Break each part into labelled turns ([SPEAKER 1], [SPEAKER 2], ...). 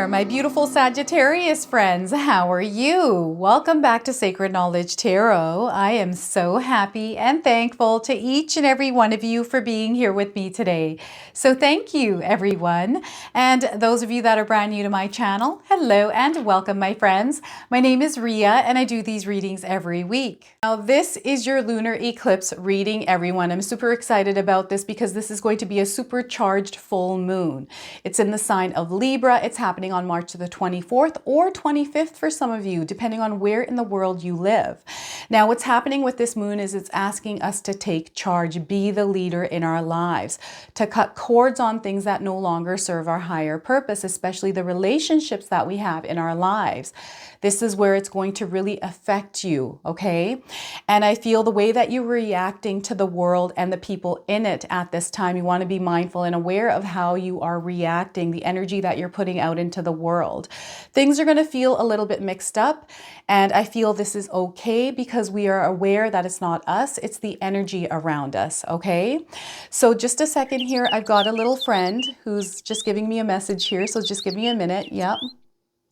[SPEAKER 1] there, my beautiful Sagittarius friends. How are you? Welcome back to Sacred Knowledge Tarot. I am so happy and thankful to each and every one of you for being here with me today. So thank you, everyone. And those of you that are brand new to my channel, hello and welcome, my friends. My name is Ria and I do these readings every week. Now, this is your lunar eclipse reading, everyone. I'm super excited about this because this is going to be a supercharged full moon. It's in the sign of Libra. It's happening on March the 24th or 25th for some of you, depending on where in the world you live. Now, what's happening with this moon is it's asking us to take charge, be the leader in our lives, to cut cords on things that no longer serve our higher purpose, especially the relationships that we have in our lives. This is where it's going to really affect you, okay? And I feel the way that you're reacting to the world and the people in it at this time, you want to be mindful and aware of how you are reacting, the energy that you're putting out into the world. Things are going to feel a little bit mixed up, and I feel this is okay because we are aware that it's not us, it's the energy around us, okay? So just a second here, I've got a little friend who's just giving me a message here, so just give me a minute. Yep,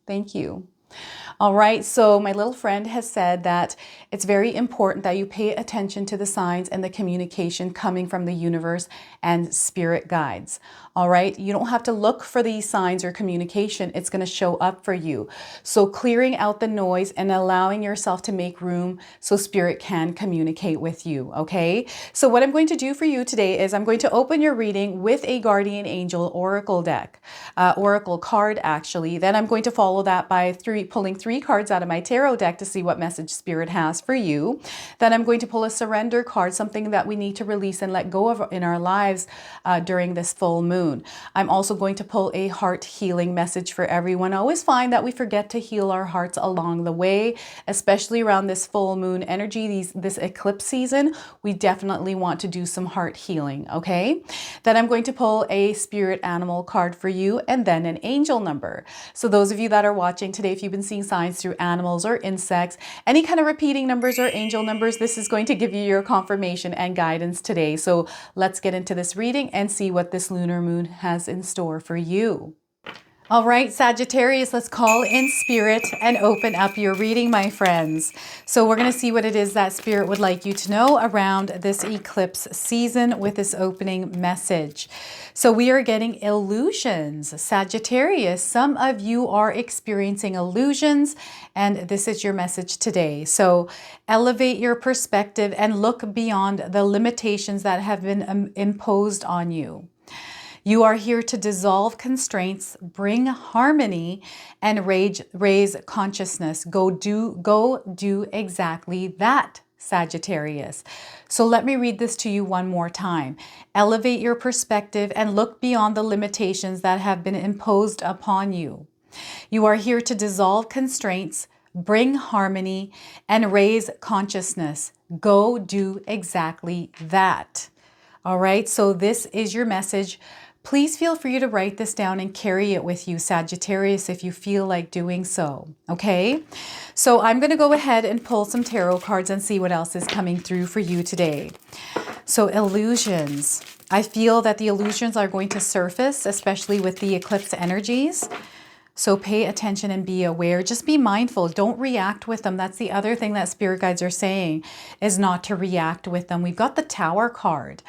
[SPEAKER 1] thank you. All right, so my little friend has said that it's very important that you pay attention to the signs and the communication coming from the universe and spirit guides. All right, you don't have to look for these signs or communication. It's going to show up for you. So clearing out the noise and allowing yourself to make room so spirit can communicate with you. Okay, so what I'm going to do for you today is I'm going to open your reading with a guardian angel oracle deck, oracle card actually. Then I'm going to follow that by pulling three cards out of my tarot deck to see what message spirit has for you. Then I'm going to pull a surrender card, something that we need to release and let go of in our lives during this full moon. I'm also going to pull a heart healing message for everyone. I always find that we forget to heal our hearts along the way, especially around this full moon energy, this eclipse season. We definitely want to do some heart healing, okay? Then I'm going to pull a spirit animal card for you and then an angel number. So those of you that are watching today, if you've been seeing signs through animals or insects, any kind of repeating numbers or angel numbers, this is going to give you your confirmation and guidance today. So let's get into this reading and see what this lunar moon has in store for you. All right, Sagittarius, let's call in spirit and open up your reading, my friends. So we're going to see what it is that spirit would like you to know around this eclipse season with this opening message. So we are getting illusions. Sagittarius, some of you are experiencing illusions, and this is your message today. So elevate your perspective and look beyond the limitations that have been imposed on you. You are here to dissolve constraints, bring harmony, and raise consciousness. Go do exactly that, Sagittarius. So let me read this to you one more time. Elevate your perspective and look beyond the limitations that have been imposed upon you. You are here to dissolve constraints, bring harmony, and raise consciousness. Go do exactly that. All right, so this is your message. Please feel free to write this down and carry it with you, Sagittarius, if you feel like doing so, okay? So I'm going to go ahead and pull some tarot cards and see what else is coming through for you today. So illusions. I feel that the illusions are going to surface, especially with the eclipse energies. So pay attention and be aware. Just be mindful. Don't react with them. That's the other thing that spirit guides are saying, is not to react with them. We've got the Tower card.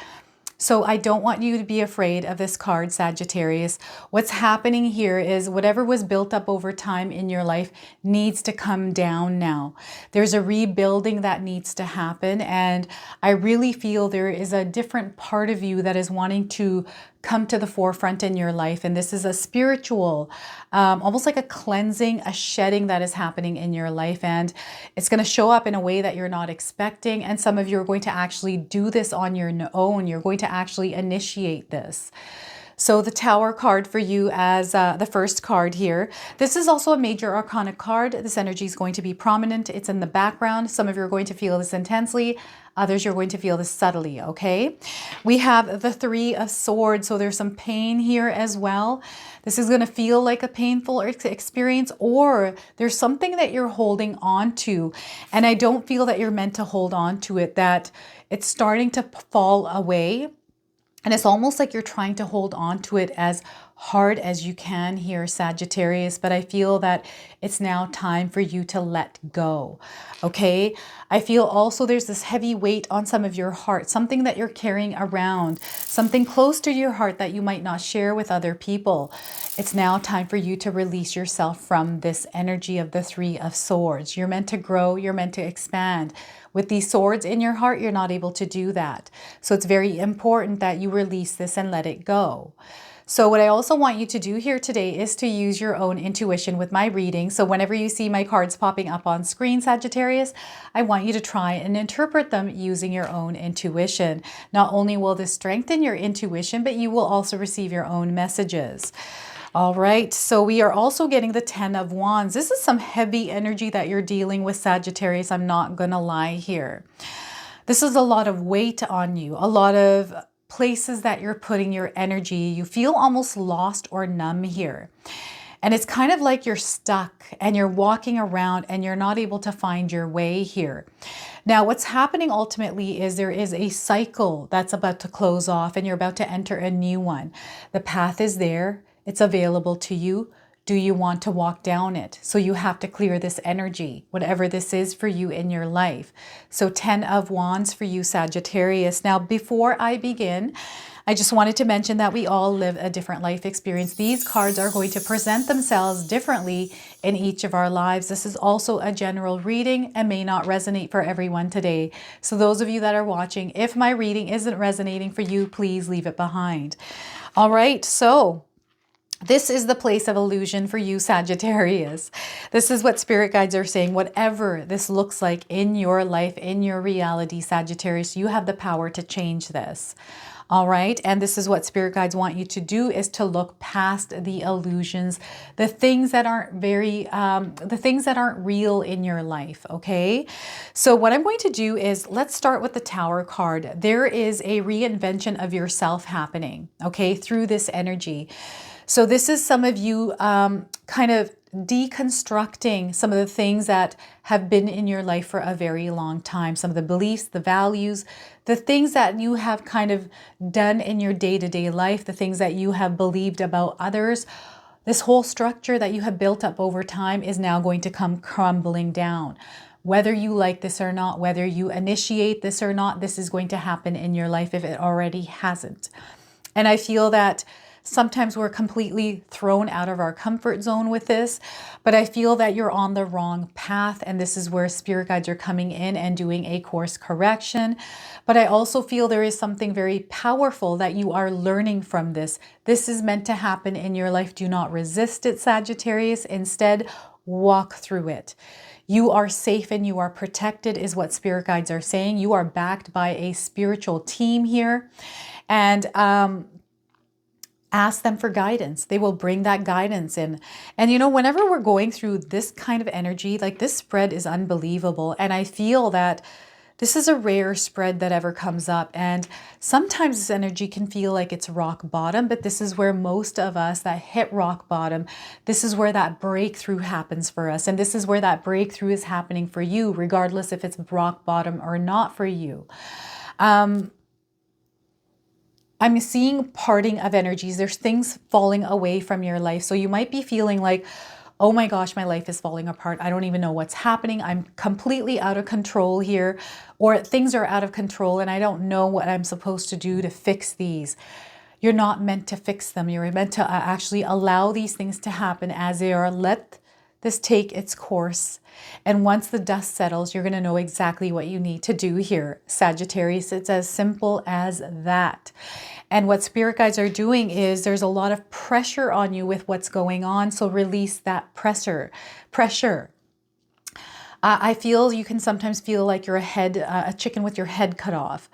[SPEAKER 1] So I don't want you to be afraid of this card, Sagittarius. What's happening here is whatever was built up over time in your life needs to come down now. There's a rebuilding that needs to happen. And I really feel there is a different part of you that is wanting to come to the forefront in your life. And this is a spiritual, almost like a cleansing, a shedding that is happening in your life. And it's going to show up in a way that you're not expecting. And some of you are going to actually do this on your own. You're going to actually initiate this. So the Tower card for you as the first card here. This is also a major arcana card. This energy is going to be prominent. It's in the background. Some of you are going to feel this intensely. Others, you're going to feel this subtly, okay? We have the Three of Swords, so there's some pain here as well. This is going to feel like a painful experience, or there's something that you're holding on to, and I don't feel that you're meant to hold on to it, that it's starting to fall away. And it's almost like you're trying to hold on to it as hard as you can here, Sagittarius, but I feel that it's now time for you to let go. Okay, I feel also there's this heavy weight on some of your heart, something that you're carrying around, something close to your heart that you might not share with other people. It's now time for you to release yourself from this energy of the Three of Swords. You're meant to grow, you're meant to expand. With these swords in your heart, you're not able to do that. So it's very important that you release this and let it go. So what I also want you to do here today is to use your own intuition with my reading. So whenever you see my cards popping up on screen, Sagittarius, I want you to try and interpret them using your own intuition. Not only will this strengthen your intuition, but you will also receive your own messages. All right, so we are also getting the Ten of Wands. This is some heavy energy that you're dealing with, Sagittarius. I'm not gonna lie here. This is a lot of weight on you, a lot of places that you're putting your energy. You feel almost lost or numb here. And it's kind of like you're stuck and you're walking around and you're not able to find your way here. Now, what's happening ultimately is there is a cycle that's about to close off and you're about to enter a new one. The path is there. It's available to you. Do you want to walk down it? So you have to clear this energy, whatever this is for you in your life. So 10 of Wands for you, Sagittarius. Now, before I begin, I just wanted to mention that we all live a different life experience. These cards are going to present themselves differently in each of our lives. This is also a general reading and may not resonate for everyone today. So those of you that are watching, if my reading isn't resonating for you, please leave it behind. All right, so this is the place of illusion for you, Sagittarius. This is what spirit guides are saying. Whatever this looks like in your life, in your reality, Sagittarius, you have the power to change this. All right. And this is what spirit guides want you to do, is to look past the illusions, the things that aren't the things that aren't real in your life. Okay. So what I'm going to do is, let's start with the Tower card. There is a reinvention of yourself happening, okay, through this energy. So this is some of you kind of deconstructing some of the things that have been in your life for a very long time. Some of the beliefs, the values, the things that you have kind of done in your day-to-day life, the things that you have believed about others. This whole structure that you have built up over time is now going to come crumbling down. Whether you like this or not, whether you initiate this or not, this is going to happen in your life if it already hasn't. And I feel that sometimes we're completely thrown out of our comfort zone with this, but I feel that you're on the wrong path, and this is where spirit guides are coming in and doing a course correction. But I also feel there is something very powerful that you are learning from this. This is meant to happen in your life. Do not resist it, Sagittarius. Instead, walk through it. You are safe and you are protected, is what spirit guides are saying. You are backed by a spiritual team here. And ask them for guidance. They will bring that guidance in. And you know, whenever we're going through this kind of energy, like this spread is unbelievable. And I feel that this is a rare spread that ever comes up. And sometimes this energy can feel like it's rock bottom, but this is where most of us that hit rock bottom, this is where that breakthrough happens for us. And this is where that breakthrough is happening for you, regardless if it's rock bottom or not for you. I'm seeing parting of energies. There's things falling away from your life. So you might be feeling like, oh my gosh, my life is falling apart. I don't even know what's happening. I'm completely out of control here, or things are out of control and I don't know what I'm supposed to do to fix these. You're not meant to fix them. You're meant to actually allow these things to happen as they are. Let this take its course. And once the dust settles, you're going to know exactly what you need to do here, Sagittarius. It's as simple as that. And what spirit guides are doing is there's a lot of pressure on you with what's going on. So release that pressure. I feel you can sometimes feel like you're a chicken with your head cut off.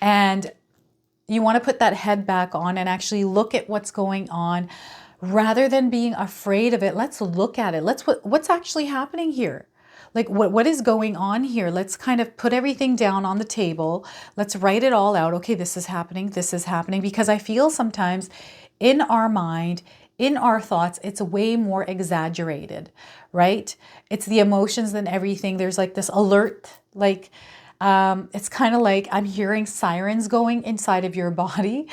[SPEAKER 1] And you want to put that head back on and actually look at what's going on. Rather than being afraid of it, let's look at it. What's actually happening here? Like what is going on here? Let's kind of put everything down on the table. Let's write it all out. Okay, this is happening. This is happening. Because I feel sometimes in our mind, in our thoughts, it's way more exaggerated, right? It's the emotions than everything. There's like this alert, like It's kind of like I'm hearing sirens going inside of your body.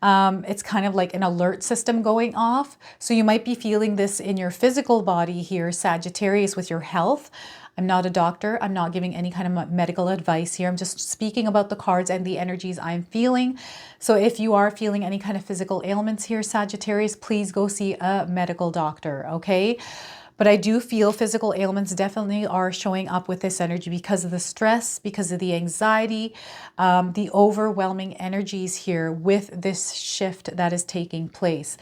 [SPEAKER 1] It's kind of like an alert system going off. So you might be feeling this in your physical body here, Sagittarius, with your health. I'm not a doctor. I'm not giving any kind of medical advice here. I'm just speaking about the cards and the energies I'm feeling. So if you are feeling any kind of physical ailments here, Sagittarius, please go see a medical doctor, okay? But I do feel physical ailments definitely are showing up with this energy because of the stress, because of the anxiety, the overwhelming energies here with this shift that is taking place.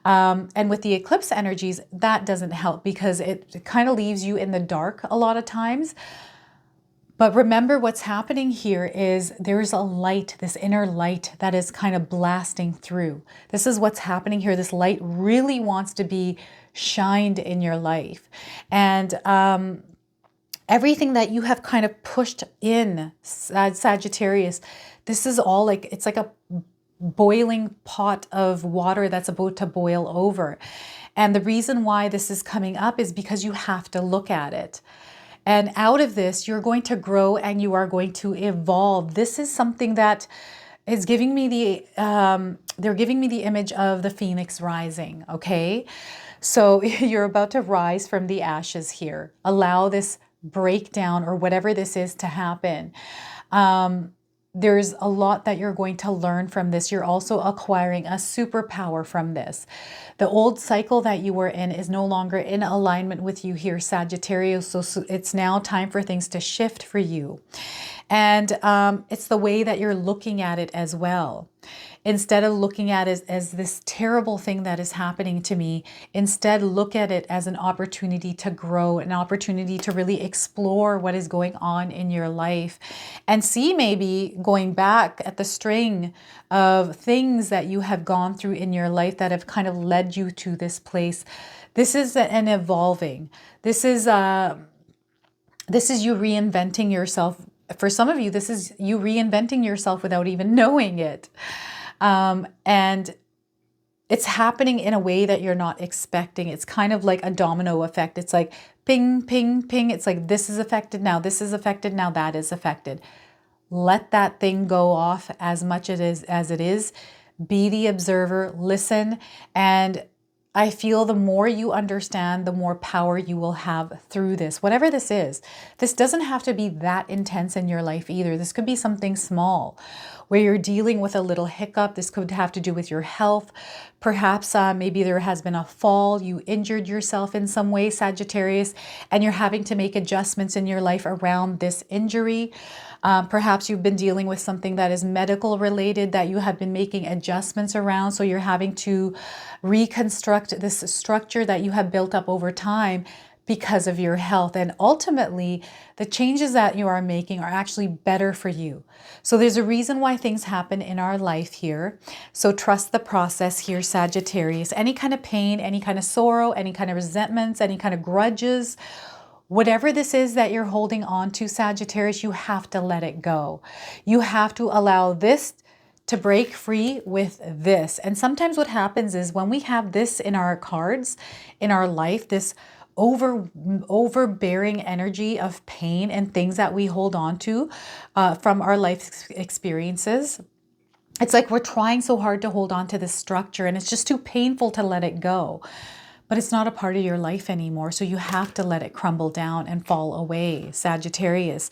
[SPEAKER 1] And with the eclipse energies, that doesn't help because it kind of leaves you in the dark a lot of times. But remember, what's happening here is there's a light, this inner light that is kind of blasting through. This is what's happening here. This light really wants to be shined in your life. And everything that you have kind of pushed in, Sagittarius, this is all like, it's like a boiling pot of water that's about to boil over. And the reason why this is coming up is because you have to look at it. And out of this, you're going to grow and you are going to evolve. This is something that is giving me they're giving me the image of the phoenix rising, okay? So you're about to rise from the ashes here. Allow this breakdown or whatever this is to happen. There's a lot that you're going to learn from this. You're also acquiring a superpower from this. The old cycle that you were in is no longer in alignment with you here, Sagittarius. So it's now time for things to shift for you. And it's the way that you're looking at it as well. Instead of looking at it as this terrible thing that is happening to me, instead look at it as an opportunity to grow, an opportunity to really explore what is going on in your life and see maybe going back at the string of things that you have gone through in your life that have kind of led you to this place. This is an evolving. This is you reinventing yourself. For some of you, this is you reinventing yourself without even knowing it. And it's happening in a way that you're not expecting. It's kind of like a domino effect. It's like ping, ping, ping. It's like this is affected now, this is affected now, that is affected. Let that thing go off as much as it is. Be the observer, listen, and I feel the more you understand, the more power you will have through this. Whatever this is, this doesn't have to be that intense in your life either. This could be something small where you're dealing with a little hiccup. This could have to do with your health. Perhaps maybe there has been a fall. You injured yourself in some way, Sagittarius, and you're having to make adjustments in your life around this injury. Perhaps you've been dealing with something that is medical related that you have been making adjustments around. So you're having to reconstruct this structure that you have built up over time because of your health. And ultimately, the changes that you are making are actually better for you. So there's a reason why things happen in our life here. So trust the process here, Sagittarius. Any kind of pain, any kind of sorrow, any kind of resentments, any kind of grudges, whatever this is that you're holding on to, Sagittarius, you have to let it go. You have to allow this to break free with this. And sometimes what happens is when we have this in our cards, in our life, this overbearing energy of pain and things that we hold on to from our life experiences, it's like we're trying so hard to hold on to this structure and it's just too painful to let it go. But it's not a part of your life anymore. So you have to let it crumble down and fall away, Sagittarius.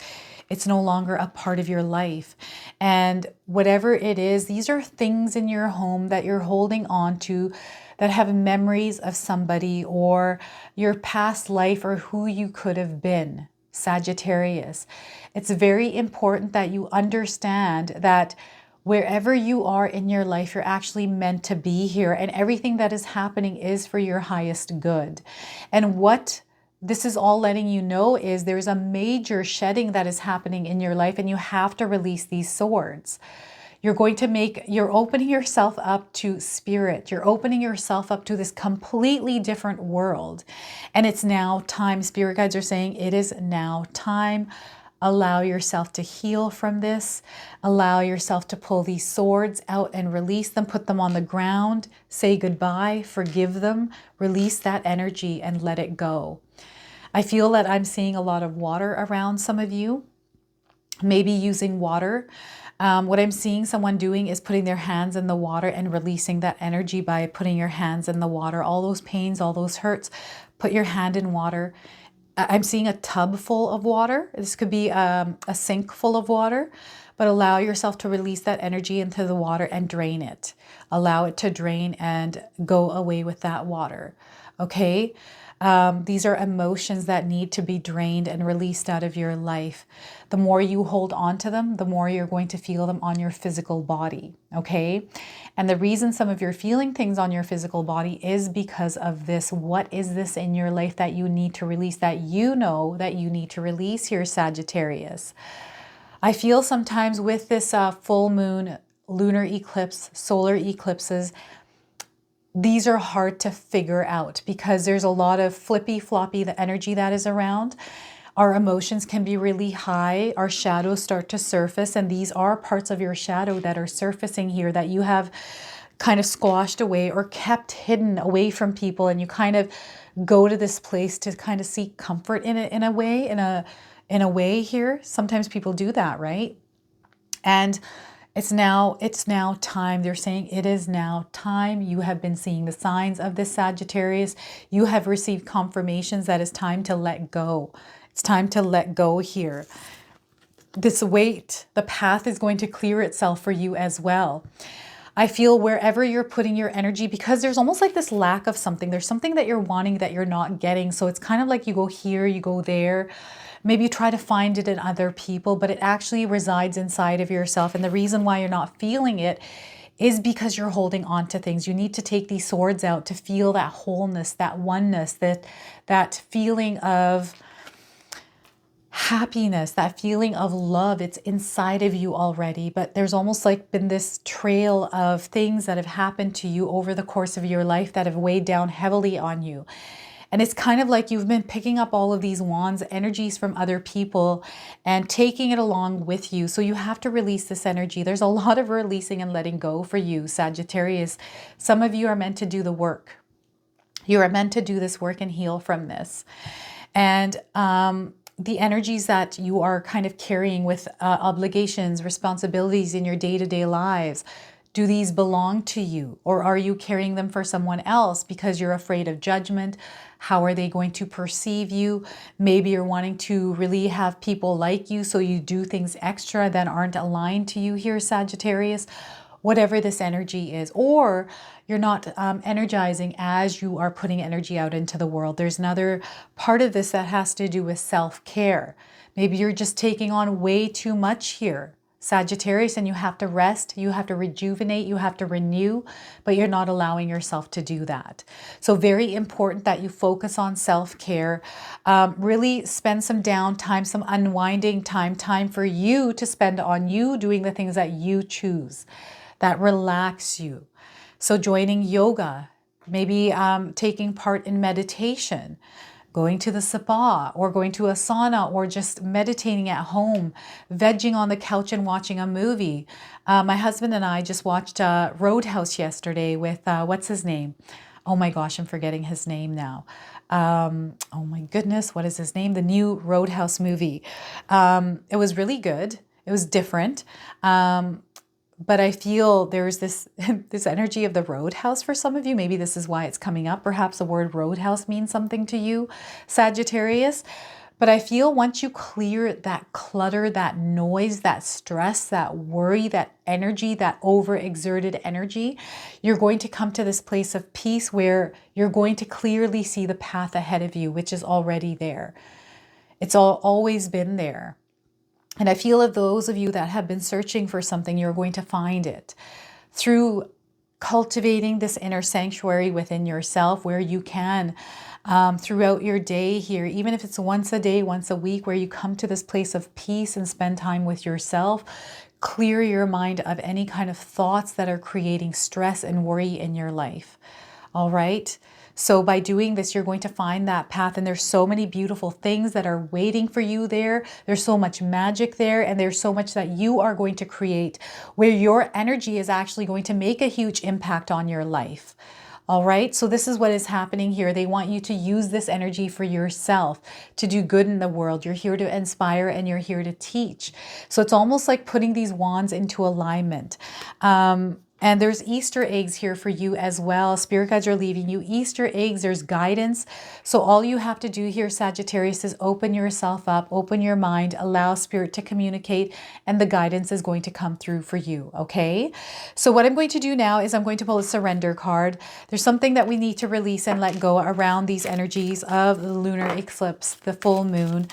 [SPEAKER 1] It's no longer a part of your life. And whatever it is, these are things in your home that you're holding on to that have memories of somebody or your past life or who you could have been, Sagittarius. It's very important that you understand that wherever you are in your life, you're actually meant to be here, and everything that is happening is for your highest good. And what this is all letting you know is there's a major shedding that is happening in your life, and you have to release these swords. You're opening yourself up to spirit. You're opening yourself up to this completely different world. And it's now time. Spirit guides are saying it is now time. Allow yourself to heal from this. Allow yourself to pull these swords out and release them. Put them on the ground. Say goodbye. Forgive them. Release that energy and let it go. I feel that I'm seeing a lot of water around some of you. maybe using water. What I'm seeing someone doing is putting their hands in the water and releasing that energy by putting your hands in the water. All those pains, all those hurts, put your hand in water. I'm seeing a tub full of water. This could be a sink full of water, but allow yourself to release that energy into the water and drain it. Allow it to drain and go away with that water. Okay? These are emotions that need to be drained and released out of your life. The more you hold on to them, the more you're going to feel them on your physical body, okay? And the reason some of you are feeling things on your physical body is because of this. What is this in your life that you need to release, that you know that you need to release here, Sagittarius? I feel sometimes with this full moon, lunar eclipse, solar eclipses, these are hard to figure out because there's a lot of flippy floppy, the energy that is around. Our emotions can be really high. Our shadows start to surface, and these are parts of your shadow that are surfacing here that you have kind of squashed away or kept hidden away from people, and you kind of go to this place to kind of seek comfort in it, in a way here. Sometimes people do that, right? And it's now time. They're saying it is now time. You have been seeing the signs of this, Sagittarius. You have received confirmations that it's time to let go. It's time to let go here. This weight, the path is going to clear itself for you as well. I feel wherever you're putting your energy, because there's almost like this lack of something. There's something that you're wanting that you're not getting. So it's kind of like you go here, you go there. Maybe you try to find it in other people, but it actually resides inside of yourself. And the reason why you're not feeling it is because you're holding on to things. You need to take these swords out to feel that wholeness, that oneness, that feeling of happiness, that feeling of love. It's inside of you already, but there's almost like been this trail of things that have happened to you over the course of your life that have weighed down heavily on you. And it's kind of like you've been picking up all of these wands, energies from other people and taking it along with you. So you have to release this energy. There's a lot of releasing and letting go for you, Sagittarius. Some of you are meant to do the work. You are meant to do this work and heal from this. And the energies that you are kind of carrying with obligations, responsibilities in your day-to-day lives, do these belong to you, or are you carrying them for someone else because you're afraid of judgment? How are they going to perceive you? Maybe you're wanting to really have people like you, so you do things extra that aren't aligned to you here, Sagittarius. Whatever this energy is, or you're not energizing as you are putting energy out into the world. There's another part of this that has to do with self-care. Maybe you're just taking on way too much here, Sagittarius, and you have to rest, you have to rejuvenate, you have to renew, but you're not allowing yourself to do that. So very important that you focus on self-care. Really spend some downtime, some unwinding time for you to spend on you, doing the things that you choose, that relax you. So joining yoga, maybe taking part in meditation, going to the spa or going to a sauna, or just meditating at home, vegging on the couch and watching a movie. My husband and I just watched Roadhouse yesterday with, what's his name? Oh my gosh, I'm forgetting his name now. Oh my goodness, what is his name? The new Roadhouse movie. It was really good. It was different. But I feel there's this this energy of the roadhouse for some of you. Maybe this is why it's coming up. Perhaps the word roadhouse means something to you, Sagittarius. But I feel once you clear that clutter, that noise, that stress, that worry, that energy, that overexerted energy, you're going to come to this place of peace where you're going to clearly see the path ahead of you, which is already there. It's always been there. And I feel of those of you that have been searching for something, you're going to find it through cultivating this inner sanctuary within yourself, where you can throughout your day here, even if it's once a day, once a week, where you come to this place of peace and spend time with yourself. Clear your mind of any kind of thoughts that are creating stress and worry in your life. All right. So by doing this, you're going to find that path, and there's so many beautiful things that are waiting for you there. There's so much magic there, and there's so much that you are going to create where your energy is actually going to make a huge impact on your life. All right, so this is what is happening here. They want you to use this energy for yourself, to do good in the world. You're here to inspire and you're here to teach. So it's almost like putting these wands into alignment. And there's Easter eggs here for you as well. Spirit guides are leaving you Easter eggs. There's guidance. So all you have to do here, Sagittarius, is open yourself up, open your mind, allow Spirit to communicate, and the guidance is going to come through for you, okay? So what I'm going to do now is I'm going to pull a surrender card. There's something that we need to release and let go around these energies of the lunar eclipse, the full moon.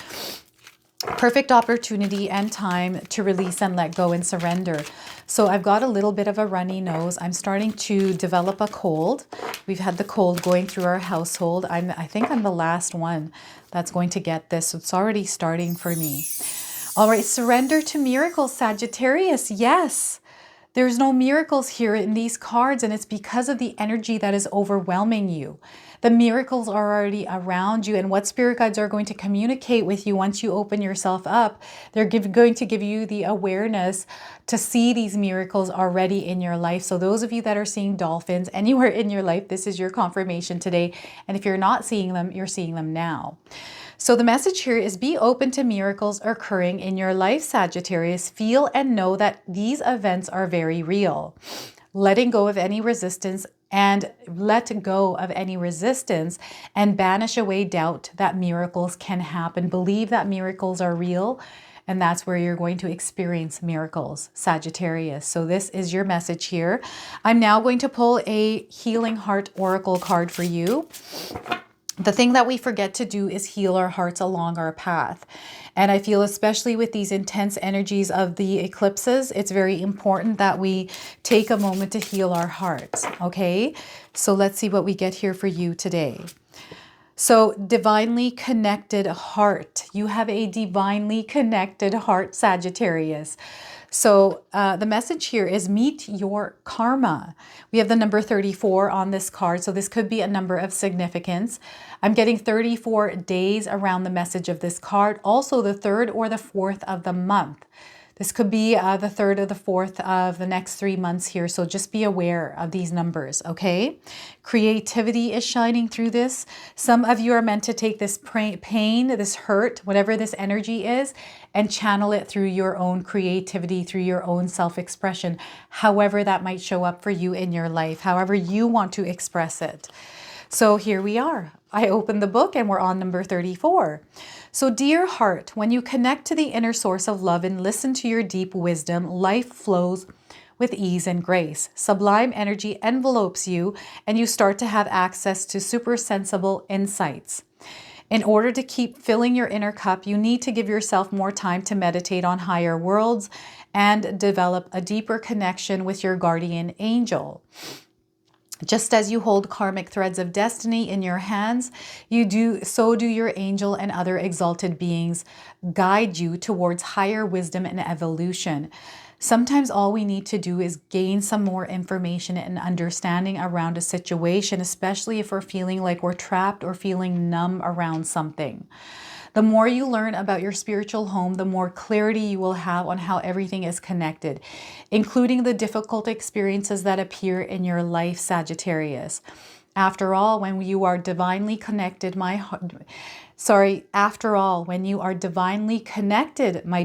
[SPEAKER 1] Perfect opportunity and time to release and let go and surrender. So I've got a little bit of a runny nose. I'm starting to develop a cold. We've had the cold going through our household. I think I'm the last one that's going to get this. So it's already starting for me. All right, surrender to miracles, Sagittarius. Yes. There's no miracles here in these cards, and it's because of the energy that is overwhelming you. The miracles are already around you, and what spirit guides are going to communicate with you once you open yourself up, they're going to give you the awareness to see these miracles already in your life. So those of you that are seeing dolphins anywhere in your life, this is your confirmation today. And if you're not seeing them, you're seeing them now. So the message here is be open to miracles occurring in your life, Sagittarius. Feel and know that these events are very real. Letting go of any resistance and banish away doubt that miracles can happen. Believe that miracles are real, and that's where you're going to experience miracles, Sagittarius. So this is your message here. I'm now going to pull a Healing Heart Oracle card for you. The thing that we forget to do is heal our hearts along our path. And I feel especially with these intense energies of the eclipses, it's very important that we take a moment to heal our hearts, okay? So let's see what we get here for you today. So divinely connected heart. You have a divinely connected heart, Sagittarius. So the message here is meet your karma. We have the number 34 on this card. So this could be a number of significance. I'm getting 34 days around the message of this card. Also the 3rd or the 4th of the month. This could be the 3rd or the 4th of the next 3 months here. So just be aware of these numbers, okay? Creativity is shining through this. Some of you are meant to take this pain, this hurt, whatever this energy is, and channel it through your own creativity, through your own self-expression, however that might show up for you in your life, however you want to express it. So here we are. I opened the book and we're on number 34. So dear heart, when you connect to the inner source of love and listen to your deep wisdom, life flows with ease and grace. Sublime energy envelopes you and you start to have access to super sensible insights. In order to keep filling your inner cup, you need to give yourself more time to meditate on higher worlds and develop a deeper connection with your guardian angel. Just as you hold karmic threads of destiny in your hands, so do your angel and other exalted beings guide you towards higher wisdom and evolution. Sometimes all we need to do is gain some more information and understanding around a situation, especially if we're feeling like we're trapped or feeling numb around something. The more you learn about your spiritual home, the more clarity you will have on how everything is connected, including the difficult experiences that appear in your life, Sagittarius. After all, when you are divinely connected, my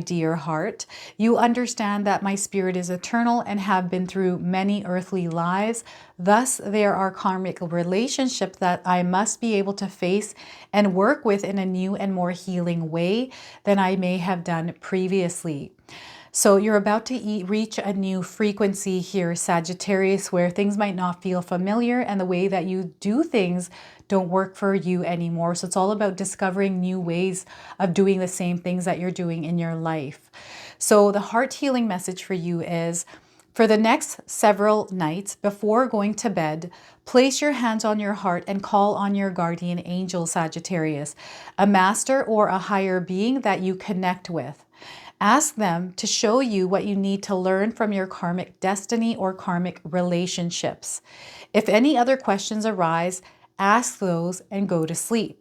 [SPEAKER 1] dear heart, you understand that my spirit is eternal and have been through many earthly lives. Thus, there are karmic relationships that I must be able to face and work with in a new and more healing way than I may have done previously. So you're about to reach a new frequency here, Sagittarius, where things might not feel familiar and the way that you do things don't work for you anymore. So it's all about discovering new ways of doing the same things that you're doing in your life. So the heart healing message for you is, for the next several nights before going to bed, place your hands on your heart and call on your guardian angel, Sagittarius, a master or a higher being that you connect with. Ask them to show you what you need to learn from your karmic destiny or karmic relationships. If any other questions arise, ask those and go to sleep.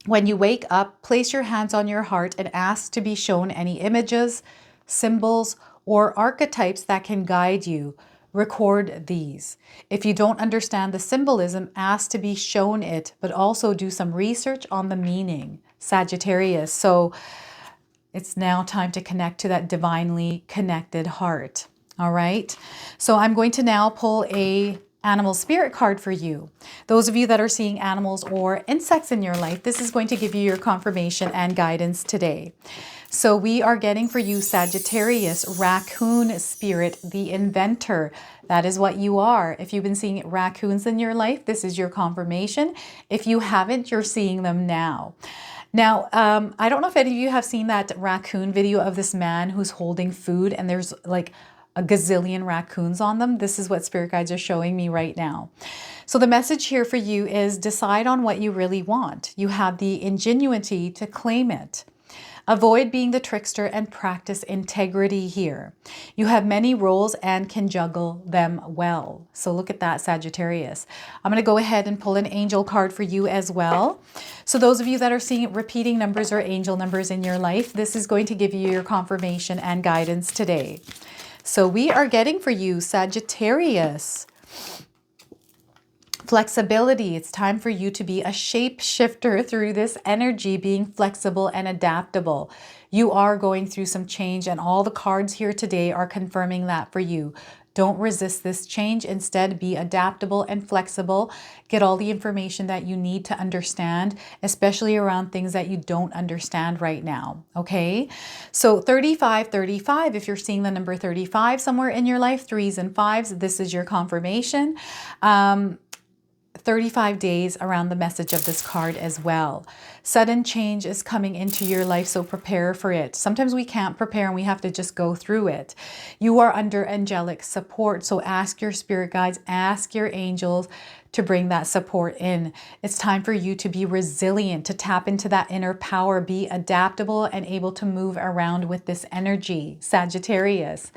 [SPEAKER 1] When you wake up, place your hands on your heart and ask to be shown any images, symbols, or archetypes that can guide you. record these. If you don't understand the symbolism, ask to be shown it, but also do some research on the meaning, Sagittarius. So it's now time to connect to that divinely connected heart. All right. So I'm going to now pull a animal spirit card for you. Those of you that are seeing animals or insects in your life, this is going to give you your confirmation and guidance today. So we are getting for you, Sagittarius, raccoon spirit, the inventor. That is what you are. If you've been seeing raccoons in your life, this is your confirmation. If you haven't, you're seeing them now. Now, I don't know if any of you have seen that raccoon video of this man who's holding food and there's like a gazillion raccoons on them. This is what spirit guides are showing me right now. So the message here for you is decide on what you really want. You have the ingenuity to claim it. Avoid being the trickster and practice integrity here. You have many roles and can juggle them well. So look at that, Sagittarius. I'm going to go ahead and pull an angel card for you as well. So those of you that are seeing repeating numbers or angel numbers in your life, this is going to give you your confirmation and guidance today. So we are getting for you, Sagittarius, flexibility. It's time for you to be a shapeshifter through this energy, being flexible and adaptable. You are going through some change, and all the cards here today are confirming that for you. Don't resist this change. Instead, be adaptable and flexible. Get all the information that you need to understand, especially around things that you don't understand right now. Okay? So 35, if you're seeing the number 35 somewhere in your life, 3s and 5s, this is your confirmation. 35 days around the message of this card as well. Sudden change is coming into your life, so prepare for it. Sometimes we can't prepare and we have to just go through it. You are under angelic support, so ask your spirit guides, ask your angels to bring that support in. It's time for you to be resilient, to tap into that inner power, be adaptable and able to move around with this energy, Sagittarius.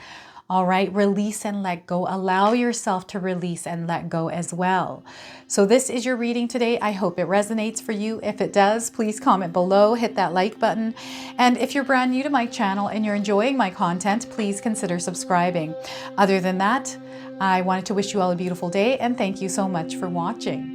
[SPEAKER 1] All right, release and let go. Allow yourself to release and let go as well. So this is your reading today. I hope it resonates for you. If it does, please comment below, hit that like button. And if you're brand new to my channel and you're enjoying my content, please consider subscribing. Other than that, I wanted to wish you all a beautiful day and thank you so much for watching.